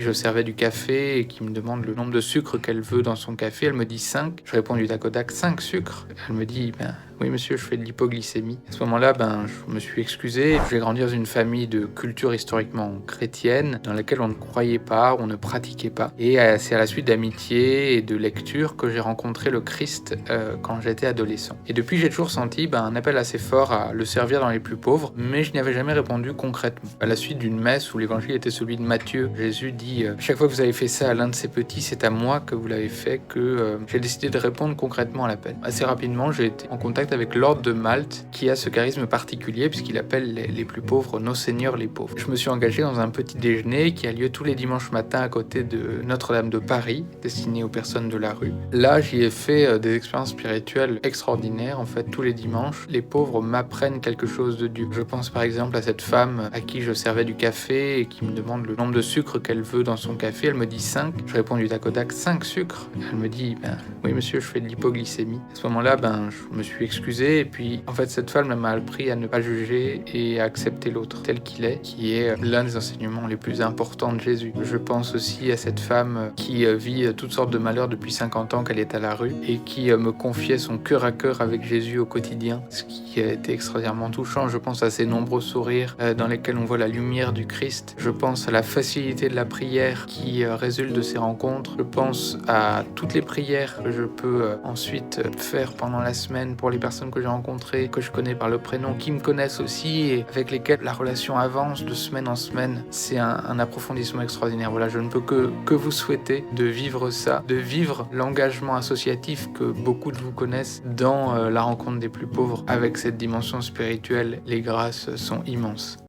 Je servais du café et qui me demande le nombre de sucres qu'elle veut dans son café. Elle me dit 5. Je réponds du tac au tac, 5 sucres. Elle me dit, oui monsieur, je fais de l'hypoglycémie. À ce moment-là, je me suis excusé. J'ai grandi dans une famille de culture historiquement chrétienne dans laquelle on ne croyait pas, on ne pratiquait pas. Et c'est à la suite d'amitié et de lecture que j'ai rencontré le Christ quand j'étais adolescent. Et depuis, j'ai toujours senti un appel assez fort à le servir dans les plus pauvres, mais je n'y avais jamais répondu concrètement. À la suite d'une messe où l'évangile était celui de Matthieu, Jésus dit chaque fois que vous avez fait ça à l'un de ces petits, c'est à moi que vous l'avez fait, que j'ai décidé de répondre concrètement à l'appel. Assez rapidement, j'ai été en contact avec l'ordre de Malte, qui a ce charisme particulier, puisqu'il appelle les plus pauvres nos seigneurs les pauvres. Je me suis engagé dans un petit déjeuner qui a lieu tous les dimanches matins à côté de Notre-Dame de Paris, destiné aux personnes de la rue. Là, j'y ai fait des expériences spirituelles extraordinaires. En fait, tous les dimanches, les pauvres m'apprennent quelque chose de Dieu. Je pense par exemple à cette femme à qui je servais du café et qui me demande le nombre de sucres qu'elle veut dans son café. Elle me dit 5. Je réponds du tac au tac, 5 sucres. Elle me dit, oui monsieur, je fais de l'hypoglycémie. À ce moment-là, je me suis excusé et puis en fait cette femme m'a appris à ne pas juger et à accepter l'autre tel qu'il est, qui est l'un des enseignements les plus importants de Jésus. Je pense aussi à cette femme qui vit toutes sortes de malheurs depuis 50 ans qu'elle est à la rue et qui me confiait son cœur à cœur avec Jésus au quotidien, ce qui a été extraordinairement touchant. Je pense à ces nombreux sourires dans lesquels on voit la lumière du Christ. Je pense à la facilité de la prière qui résulte de ces rencontres. Je pense à toutes les prières que je peux ensuite faire pendant la semaine pour les personnes que j'ai rencontrées, que je connais par le prénom, qui me connaissent aussi et avec lesquelles la relation avance de semaine en semaine. C'est un approfondissement extraordinaire. Voilà, je ne peux que vous souhaiter de vivre ça, de vivre l'engagement associatif que beaucoup de vous connaissent dans la rencontre des plus pauvres. Avec cette dimension spirituelle, les grâces sont immenses.